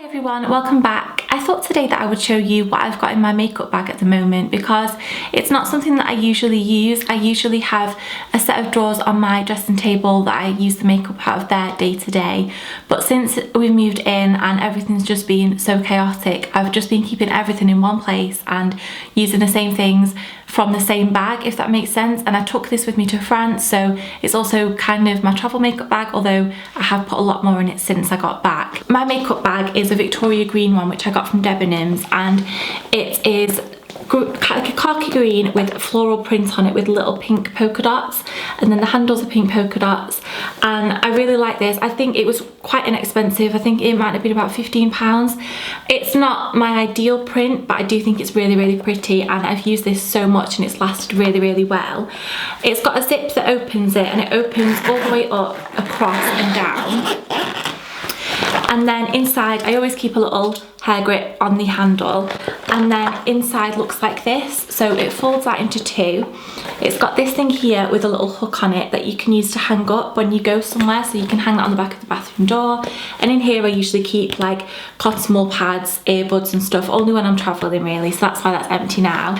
Everyone, welcome back. I thought today that I would show you what I've got in my makeup bag at the moment because it's not something that I usually use. I usually have a set of drawers on my dressing table that I use the makeup out of there day to day, but since we've moved in and everything's just been so chaotic, I've just been keeping everything in one place and using the same things from the same bag, if that makes sense. And I took this with me to France, so it's also kind of my travel makeup bag, although I have put a lot more in it since I got back. My makeup bag is a Victoria green one which I got from Debenhams, and it is like a khaki green with floral print on it with little pink polka dots, and then the handles are pink polka dots, and I really like this. I think it was quite inexpensive. I think it might have been about £15. It's not my ideal print, but I do think it's really pretty, and I've used this so much and it's lasted really well. It's got a zip that opens it, and it opens all the way up, across and down. And then inside, I always keep a little hair grip on the handle, and then inside looks like this, so it folds out into two. It's got this thing here with a little hook on it that you can use to hang up when you go somewhere, so you can hang that on the back of the bathroom door. And in here I usually keep like cotton wool pads, earbuds and stuff, only when I'm traveling really, so that's why that's empty now.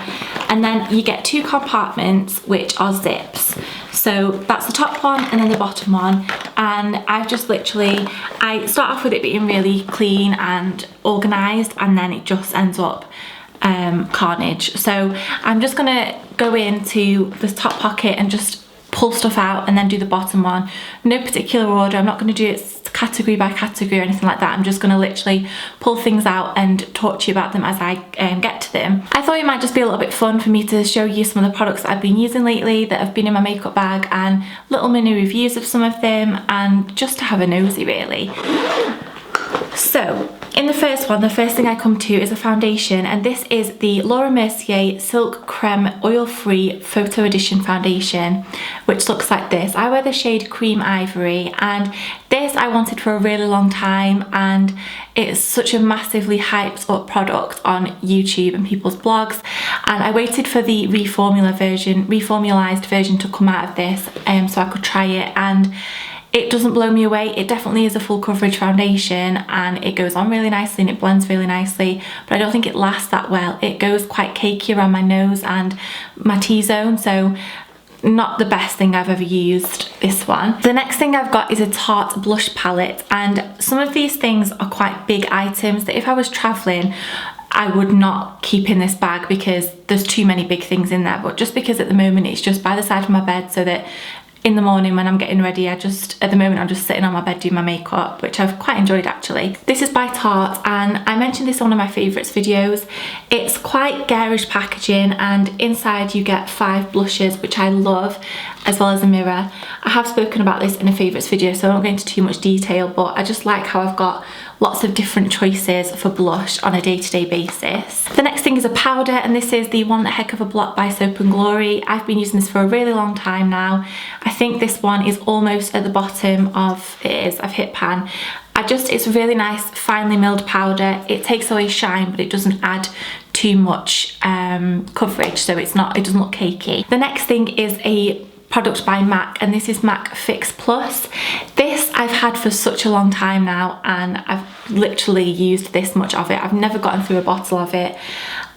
And then you get two compartments which are zips. So that's the top one and then the bottom one, and I've just literally, I start off with it being really clean and organised, and then it just ends up carnage. So I'm just gonna go into the top pocket and just pull stuff out and then do the bottom one. No particular order, I'm not going to do it category by category or anything like that. I'm just going to literally pull things out and talk to you about them as I get to them. I thought it might just be a little bit fun for me to show you some of the products that I've been using lately that have been in my makeup bag, and little mini reviews of some of them, and just to have a nosy really. So in the first one, the first thing I come to is a foundation, and this is the Laura Mercier Silk Creme Oil Free Photo Edition Foundation, which looks like this. I wear the shade Cream Ivory, and this I wanted for a really long time, and it's such a massively hyped up product on YouTube and people's blogs, and I waited for the reformulized version to come out of this so I could try it, and it doesn't blow me away. It definitely is a full coverage foundation, and it goes on really nicely and it blends really nicely, but I don't think it lasts that well. It goes quite cakey around my nose and my T-zone, so not the best thing I've ever used, this one. The next thing I've got is a Tarte blush palette, and some of these things are quite big items that if I was traveling I would not keep in this bag because there's too many big things in there, but just because at the moment it's just by the side of my bed, so that in the morning when I'm getting ready, at the moment I'm just sitting on my bed doing my makeup, which I've quite enjoyed actually. This is by Tarte, and I mentioned this in one of my favourites videos. It's quite garish packaging, and inside you get 5 blushes, which I love, as well as a mirror. I have spoken about this in a favourites video, so I won't go into too much detail, but I just like how I've got lots of different choices for blush on a day-to-day basis. The next thing is a powder, and this is the One Heck of a Blot by Soap & Glory. I've been using this for a really long time now. I think this one is almost at the bottom of, I've hit pan. It's a really nice finely milled powder. It takes away shine, but it doesn't add too much coverage, so it doesn't look cakey. The next thing is a product by MAC, and this is MAC Fix Plus. This I've had for such a long time now, and I've literally used this much of it. I've never gotten through a bottle of it.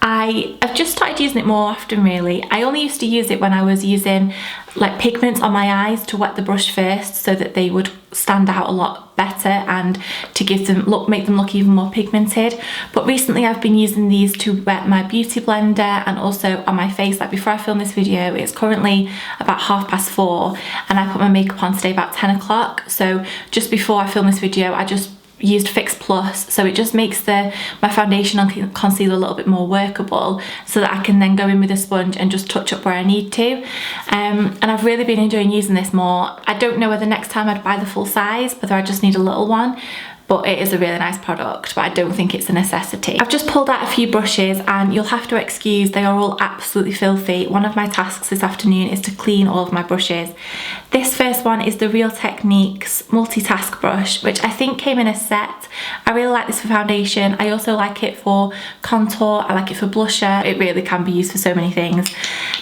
I've just started using it more often really. I only used to use it when I was using like pigments on my eyes to wet the brush first so that they would stand out a lot better and to make them look even more pigmented. But recently I've been using these to wet my beauty blender and also on my face. Like before I film this video, it's currently about 4:30 and I put my makeup on today about 10 o'clock. So just before I film this video, I just used Fix Plus, so it just makes my foundation and concealer a little bit more workable, so that I can then go in with a sponge and just touch up where I need to. And I've really been enjoying using this more. I don't know whether next time I'd buy the full size, whether I just need a little one, but it is a really nice product, but I don't think it's a necessity. I've just pulled out a few brushes, and you'll have to excuse, they are all absolutely filthy. One of my tasks this afternoon is to clean all of my brushes. This first one is the Real Techniques Multitask Brush, which I think came in a set. I really like this for foundation. I also like it for contour, I like it for blusher. It really can be used for so many things.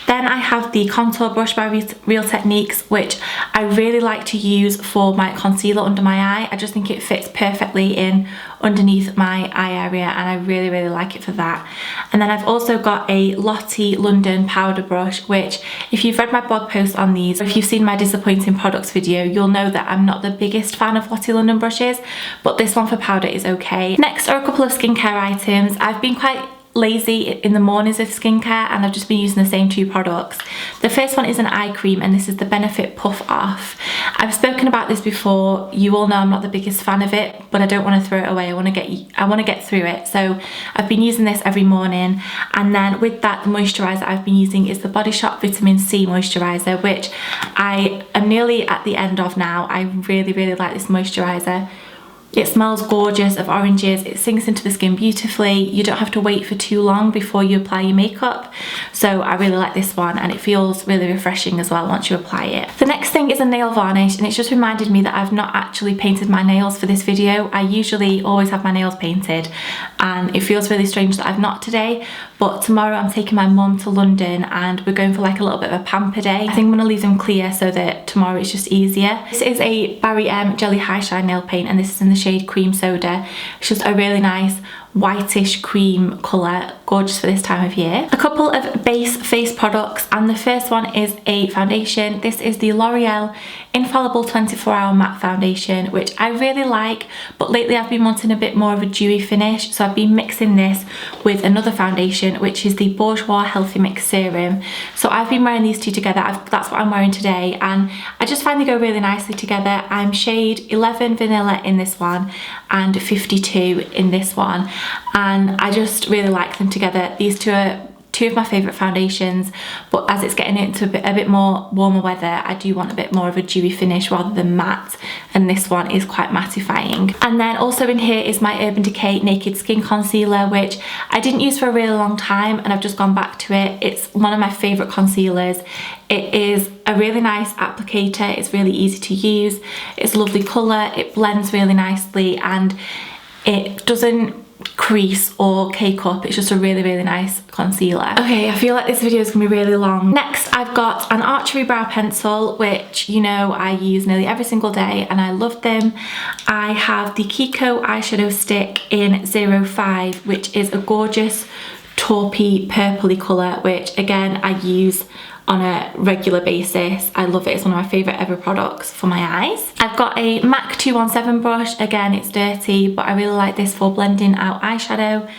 Then I have the contour brush by Real Techniques, which I really like to use for my concealer under my eye. I just think it fits perfectly in underneath my eye area, and I really like it for that. And then I've also got a Lottie London powder brush, which if you've read my blog post on these, or if you've seen my disappointing products video, you'll know that I'm not the biggest fan of Lottie London brushes, but this one for powder is okay. Next are a couple of skincare items. I've been quite lazy in the mornings with skincare, and I've just been using the same two products. The first one is an eye cream, and this is the Benefit Puff Off. I've spoken about this before. You all know I'm not the biggest fan of it, but I don't want to throw it away. I want to get through it. So I've been using this every morning, and then with that, the moisturizer I've been using is the Body Shop Vitamin C moisturizer, which I am nearly at the end of now. I really like this moisturizer. It smells gorgeous of oranges, it sinks into the skin beautifully, you don't have to wait for too long before you apply your makeup, so I really like this one, and it feels really refreshing as well once you apply it. The next thing is a nail varnish, and it's just reminded me that I've not actually painted my nails for this video. I usually always have my nails painted, and it feels really strange that I've not today, but tomorrow I'm taking my mum to London and we're going for like a little bit of a pamper day. I think I'm going to leave them clear so that tomorrow it's just easier. This is a Barry M Jelly High Shine nail paint, and this is in the shade Cream Soda. It's just a really nice whitish cream colour, gorgeous for this time of year. A couple of base face products, and the first one is a foundation. This is the L'Oreal Infallible 24-Hour Matte Foundation, which I really like, but lately I've been wanting a bit more of a dewy finish, so I've been mixing this with another foundation, which is the Bourjois Healthy Mix Serum. So I've been wearing these two together. That's what I'm wearing today, and I just find they go really nicely together. I'm shade 11 Vanilla in this one and 52 in this one, and I just really like them together. These two are two of my favourite foundations, but as it's getting into a bit more warmer weather, I do want a bit more of a dewy finish rather than matte, and this one is quite mattifying. And then also in here is my Urban Decay Naked Skin Concealer, which I didn't use for a really long time, and I've just gone back to it. It's one of my favourite concealers. It is a really nice applicator, it's really easy to use, it's a lovely colour, it blends really nicely, and it doesn't crease or cake up. It's just a really nice concealer. Okay, I feel like this video is gonna be really long. Next, I've got an Archery brow pencil, which you know I use nearly every single day and I love them. I have the Kiko eyeshadow stick in 05, which is a gorgeous taupey purpley colour, which again I use on a regular basis. I love it. It's one of my favourite ever products for my eyes. I've got a MAC 217 brush. Again, it's dirty, but I really like this for blending out eyeshadow.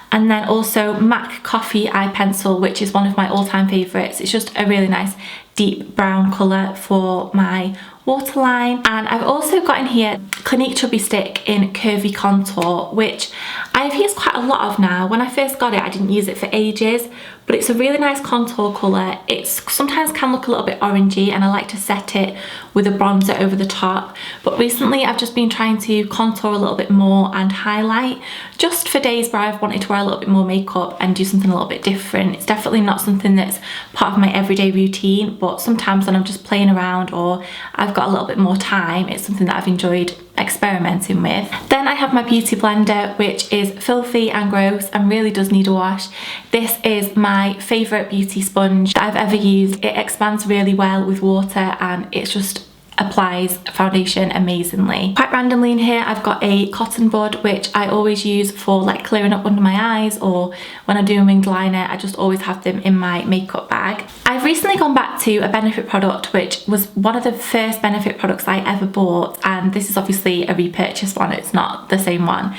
And then also MAC Coffee Eye Pencil, which is one of my all-time favourites. It's just a really nice deep brown colour for my waterline. And I've also got in here Clinique Chubby Stick in Curvy Contour, which I've used quite a lot of now. When I first got it, I didn't use it for ages, but it's a really nice contour colour. It sometimes can look a little bit orangey, and I like to set it with a bronzer over the top. But recently I've just been trying to contour a little bit more and highlight, just for days where I've wanted to wear a little bit more makeup and do something a little bit different. It's definitely not something that's part of my everyday routine, but sometimes when I'm just playing around or I've got a little bit more time, it's something that I've enjoyed experimenting with. Then I have my beauty blender, which is filthy and gross and really does need a wash. This is my favourite beauty sponge that I've ever used. It expands really well with water and it's just applies foundation amazingly. Quite randomly in here I've got a cotton bud, which I always use for like clearing up under my eyes, or when I'm doing winged liner I just always have them in my makeup bag. I've recently gone back to a Benefit product, which was one of the first Benefit products I ever bought, and this is obviously a repurchase one, it's not the same one.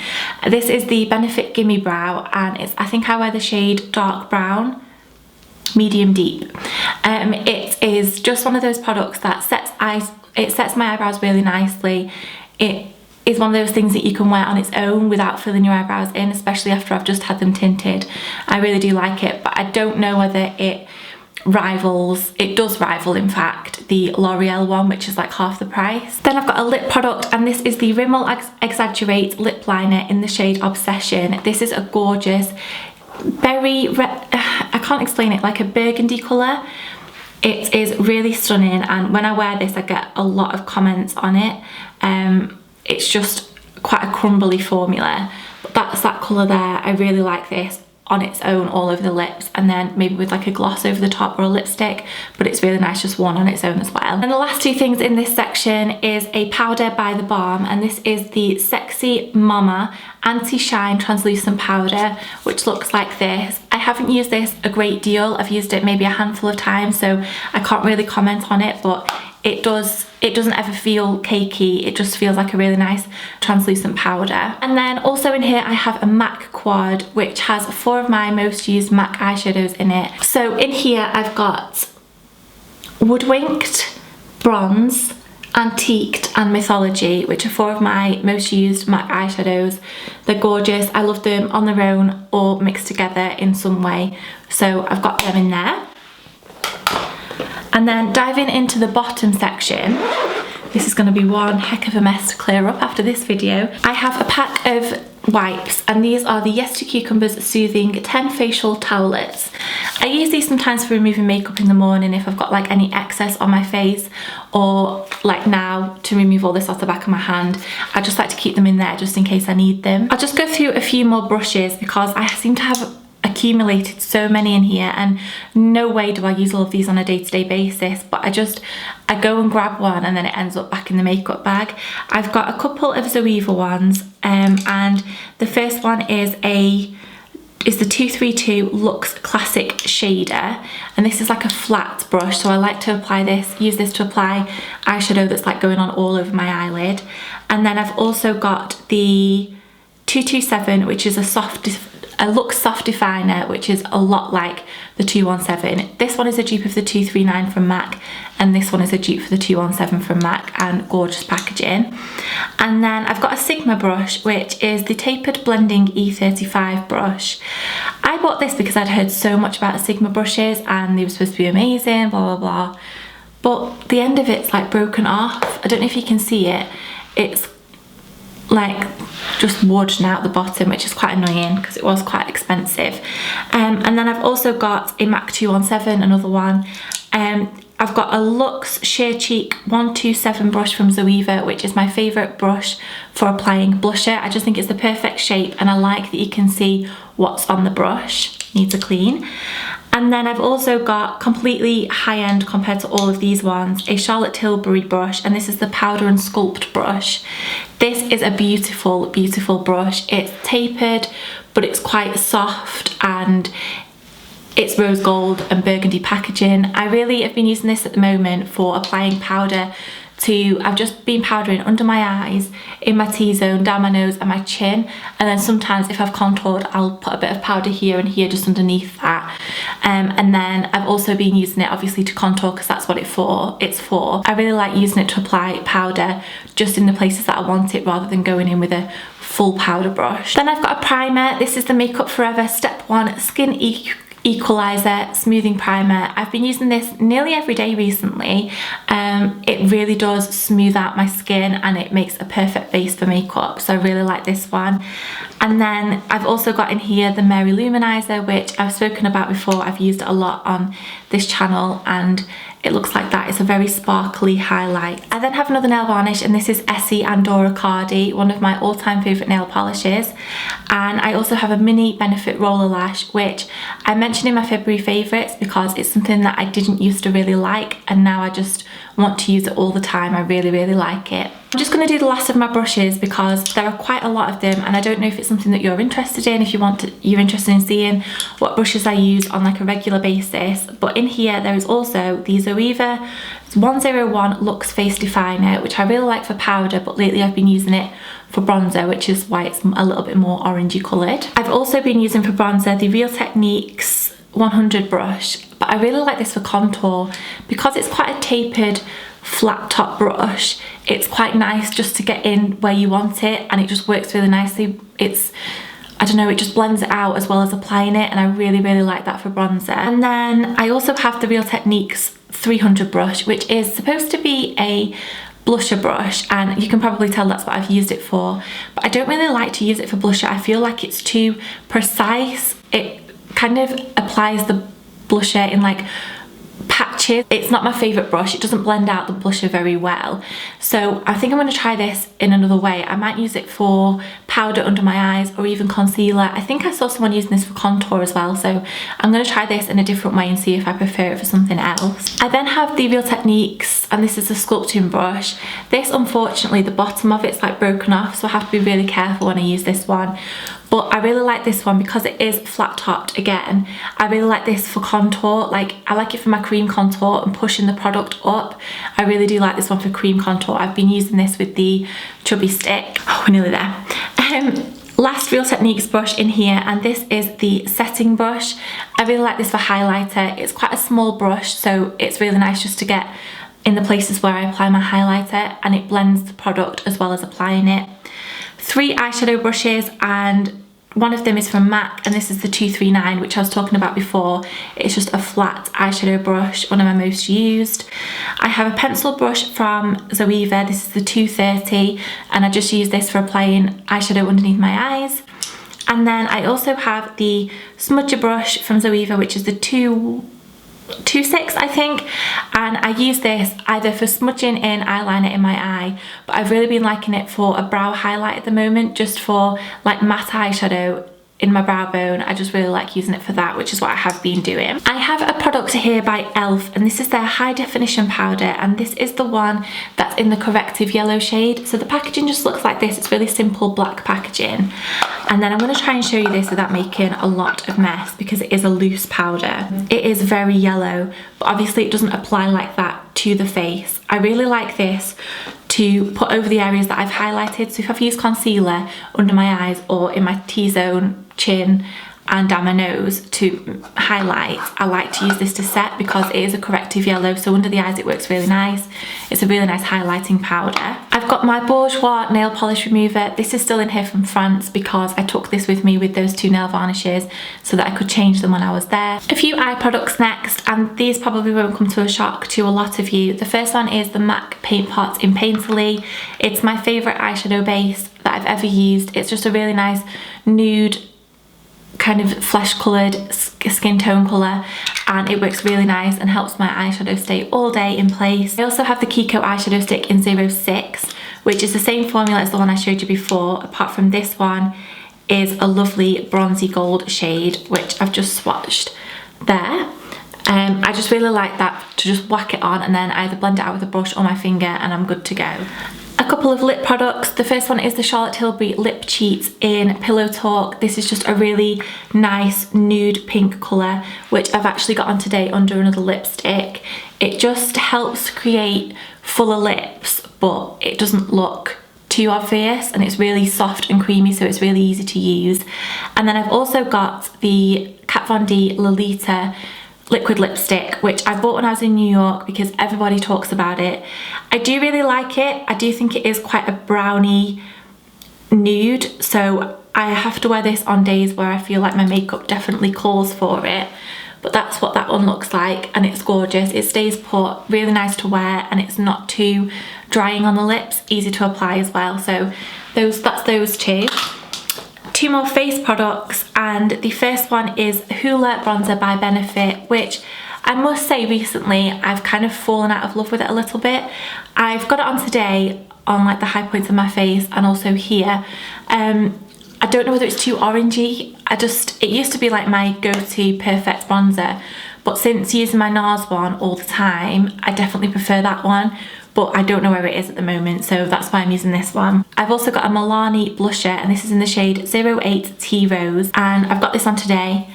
This is the Benefit Gimme Brow, and I think I wear the shade dark brown, medium deep. It is just one of those products that sets my eyebrows really nicely. It is one of those things that you can wear on its own without filling your eyebrows in, especially after I've just had them tinted. I really do like it, but I don't know whether it does rival in fact the L'Oreal one, which is like half the price. Then I've got a lip product, and this is the Rimmel Exaggerate lip liner in the shade Obsession. This is a gorgeous I can't explain it, like a burgundy colour. It is really stunning, and when I wear this I get a lot of comments on it. It's just quite a crumbly formula, but that's that colour there. I really like this on its own all over the lips, and then maybe with like a gloss over the top or a lipstick, but it's really nice just worn on its own as well. And the last two things in this section is a powder by The Balm, and this is the Sexy Mama Anti-Shine Translucent Powder, which looks like this. I haven't used this a great deal. I've used it maybe a handful of times, so I can't really comment on it, but it doesn't ever feel cakey. It just feels like a really nice translucent powder. And then also in here I have a MAC quad, which has 4 of my most used MAC eyeshadows in it. So in here I've got Woodwinked, Bronze, Antiqued and Mythology, which are 4 of my most used MAC eyeshadows. They're gorgeous. I love them on their own or mixed together in some way, so I've got them in there. And then diving into the bottom section, this is going to be one heck of a mess to clear up after this video. I have a pack of wipes, and these are the Yes to Cucumbers Soothing 10 Facial Towelettes. I use these sometimes for removing makeup in the morning if I've got like any excess on my face, or like now to remove all this off the back of my hand. I just like to keep them in there just in case I need them. I'll just go through a few more brushes because I seem to have accumulated so many in here, and no way do I use all of these on a day-to-day basis, but I go and grab one and then it ends up back in the makeup bag. I've got a couple of Zoeva ones, and the first one is the 232 Luxe Classic Shader, and this is like a flat brush, so I like to use this to apply eyeshadow that's like going on all over my eyelid. And then I've also got the 227, which is a Luxe Soft Definer, which is a lot like the 217. This one is a dupe of the 239 from MAC, and this one is a dupe for the 217 from MAC, and gorgeous packaging. And then I've got a Sigma brush, which is the Tapered Blending E35 brush. I bought this because I'd heard so much about Sigma brushes and they were supposed to be amazing, blah, blah, blah. But the end of it's like broken off. I don't know if you can see it. It's like just wood now at the bottom, which is quite annoying because it was quite expensive. And then I've also got a MAC 217, another one. I've got a Luxe Sheer Cheek 127 brush from Zoeva, which is my favourite brush for applying blusher. I just think it's the perfect shape, and I like that you can see what's on the brush. Needs a clean. And then I've also got, completely high-end compared to all of these ones, a Charlotte Tilbury brush, and this is the Powder and Sculpt brush. This is a beautiful, beautiful brush. It's tapered, but it's quite soft, and it's rose gold and burgundy packaging. I really have been using this at the moment for applying powder I've just been powdering under my eyes, in my T-zone, down my nose and my chin, and then sometimes if I've contoured I'll put a bit of powder here and here just underneath that. And then I've also been using it obviously to contour because that's what it's for. I really like using it to apply powder just in the places that I want it rather than going in with a full powder brush. Then I've got a primer. This is the Makeup Forever Step 1 Skin Equalizer Smoothing Primer. I've been using this nearly every day recently. It really does smooth out my skin and it makes a perfect base for makeup, so I really like this one. And then I've also got in here the Mary Luminizer, which I've spoken about before. I've used it a lot on this channel and it looks like that. It's a very sparkly highlight. I then have another nail varnish, and this is Essie Andorra Cardi, one of my all-time favourite nail polishes. And I also have a mini Benefit Roller Lash, which I mentioned in my February favourites because it's something that I didn't used to really like, and now I just want to use it all the time. I really, really like it. I'm just going to do the last of my brushes because there are quite a lot of them, and I don't know if it's something that you're interested in, if you're interested in seeing what brushes I use on like a regular basis. But in here there is also the Zoeva 101 Luxe Face Definer, which I really like for powder, but lately I've been using it for bronzer, which is why it's a little bit more orangey coloured. I've also been using for bronzer the Real Techniques 100 brush, but I really like this for contour because it's quite a tapered flat top brush. It's quite nice just to get in where you want it, and it just works really nicely. I don't know, it just blends it out as well as applying it, and I really, really like that for bronzer. And then I also have the Real Techniques 300 brush, which is supposed to be a blusher brush, and you can probably tell that's what I've used it for, but I don't really like to use it for blusher. I feel like it's too precise. It kind of applies the blusher in like patchy patches. It's not my favourite brush, it doesn't blend out the blusher very well. So I think I'm going to try this in another way. I might use it for powder under my eyes or even concealer. I think I saw someone using this for contour as well, so I'm going to try this in a different way and see if I prefer it for something else. I then have the Real Techniques, and this is a sculpting brush. This, unfortunately, the bottom of it's like broken off, so I have to be really careful when I use this one. But I really like this one because it is flat topped again. I really like this for contour. Like, I like it for my cream contour and pushing the product up. I really do like this one for cream contour. I've been using this with the chubby stick. Oh, we're nearly there. Last Real Techniques brush in here, and this is the setting brush. I really like this for highlighter. It's quite a small brush, so it's really nice just to get in the places where I apply my highlighter, and it blends the product as well as applying it. 3 eyeshadow brushes, and one of them is from MAC, and this is the 239, which I was talking about before. It's just a flat eyeshadow brush, one of my most used. I have a pencil brush from Zoeva. This is the 230, and I just use this for applying eyeshadow underneath my eyes. And then I also have the smudger brush from Zoeva, which is the 226, I think, and I use this either for smudging in eyeliner in my eye, but I've really been liking it for a brow highlight at the moment, just for like matte eyeshadow in my brow bone. I just really like using it for that, which is what I have been doing. I have a product here by e.l.f. and this is their high definition powder, and this is the one that's in the corrective yellow shade. So the packaging just looks like this. It's really simple black packaging. And then I'm going to try and show you this without making a lot of mess because it is a loose powder. It is very yellow, but obviously it doesn't apply like that to the face. I really like this to put over the areas that I've highlighted. So if I've used concealer under my eyes or in my T-zone, chin and down my nose to highlight, I like to use this to set because it is a corrective yellow, so under the eyes it works really nice. It's a really nice highlighting powder. I've got my Bourjois nail polish remover. This is still in here from France because I took this with me with those 2 nail varnishes so that I could change them when I was there. A few eye products next, and these probably won't come to a shock to a lot of you. The first one is the MAC Paint Pot in Painterly. It's my favourite eyeshadow base that I've ever used. It's just a really nice nude, kind of flesh coloured skin tone colour, and it works really nice and helps my eyeshadow stay all day in place. I also have the Kiko eyeshadow stick in 06, which is the same formula as the one I showed you before, apart from this one is a lovely bronzy gold shade, which I've just swatched there. I just really like that to just whack it on and then either blend it out with a brush or my finger and I'm good to go. A couple of lip products. The first one is the Charlotte Tilbury Lip Cheat in Pillow Talk. This is just a really nice nude pink colour, which I've actually got on today under another lipstick. It just helps create fuller lips, but it doesn't look too obvious, and it's really soft and creamy, so it's really easy to use. And then I've also got the Kat Von D Lolita liquid lipstick, which I bought when I was in New York because everybody talks about it. I do really like it. I do think it is quite a brownie nude, so I have to wear this on days where I feel like my makeup definitely calls for it. But that's what that one looks like, and it's gorgeous. It stays put, really nice to wear, and it's not too drying on the lips, easy to apply as well. So that's those two. 2 more face products, and the first one is Hoola Bronzer by Benefit, which I must say recently I've kind of fallen out of love with it a little bit. I've got it on today on like the high points of my face and also here. I don't know whether it's too orangey. It used to be like my go-to perfect bronzer, but since using my NARS one all the time, I definitely prefer that one. But I don't know where it is at the moment, so that's why I'm using this one. I've also got a Milani blusher, and this is in the shade 08 Tea Rose, and I've got this on today.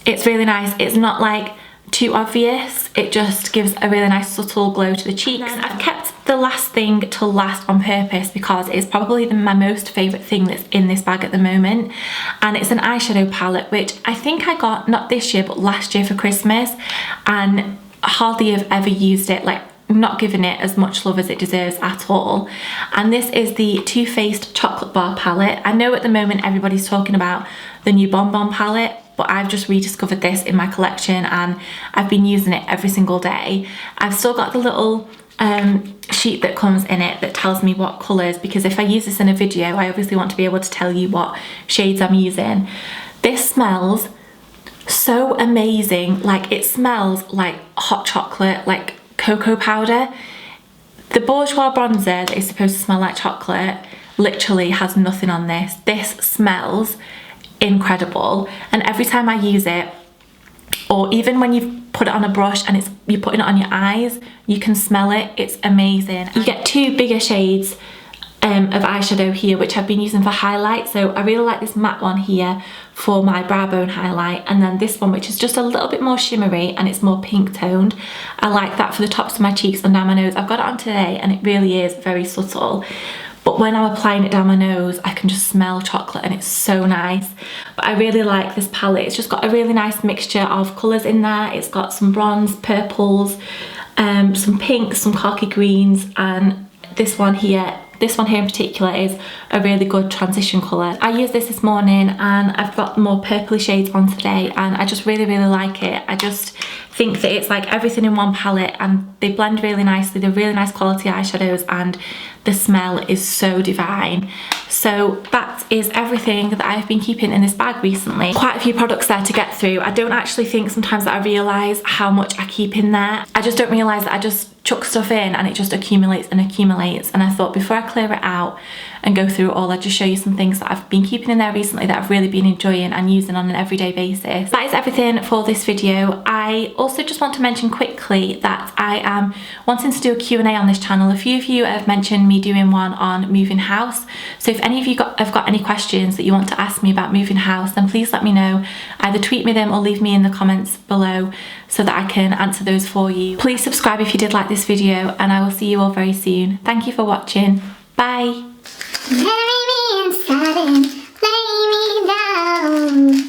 It's really nice. It's not like too obvious. It just gives a really nice subtle glow to the cheeks. I've kept the last thing to last on purpose because it's probably my most favourite thing that's in this bag at the moment, and it's an eyeshadow palette, which I think I got not this year but last year for Christmas, and hardly have ever used it, like not given it as much love as it deserves at all. And this is the Too Faced Chocolate Bar palette. I know at the moment everybody's talking about the new Bon Bon palette, but I've just rediscovered this in my collection and I've been using it every single day. I've still got the little sheet that comes in it that tells me what colours, because if I use this in a video I obviously want to be able to tell you what shades I'm using. This smells so amazing. Like, it smells like hot chocolate, like cocoa powder. The Bourjois bronzer that is supposed to smell like chocolate literally has nothing on this. This smells incredible, and every time I use it, or even when you've put it on a brush and you're putting it on your eyes, you can smell it. It's amazing. You get two bigger shades of eyeshadow here, which I've been using for highlight. So I really like this matte one here for my brow bone highlight, and then this one, which is just a little bit more shimmery and it's more pink toned. I like that for the tops of my cheeks and down my nose. I've got it on today and it really is very subtle, but when I'm applying it down my nose, I can just smell chocolate and it's so nice. But I really like this palette. It's just got a really nice mixture of colours in there. It's got some bronze, purples, some pinks, some khaki greens, and this one here in particular is a really good transition colour. I used this morning and I've got more purpley shades on today, and I just really like it. I just think that it's like everything in one palette and they blend really nicely. They're really nice quality eyeshadows and the smell is so divine. So that is everything that I've been keeping in this bag recently. Quite a few products there to get through. I don't actually think sometimes that I realise how much I keep in there. I just don't realise that I just chuck stuff in and it just accumulates and accumulates, and I thought before I clear it out and go through it all, I'd just show you some things that I've been keeping in there recently that I've really been enjoying and using on an everyday basis. That is everything for this video. I also just want to mention quickly that I am wanting to do a Q&A on this channel. A few of you have mentioned me doing one on moving house, so if any of you have got any questions that you want to ask me about moving house, then please let me know. Either tweet me them or leave me in the comments below so that I can answer those for you. Please subscribe if you did like this video, and I will see you all very soon. Thank you for watching. Bye. Bury me inside and lay me down.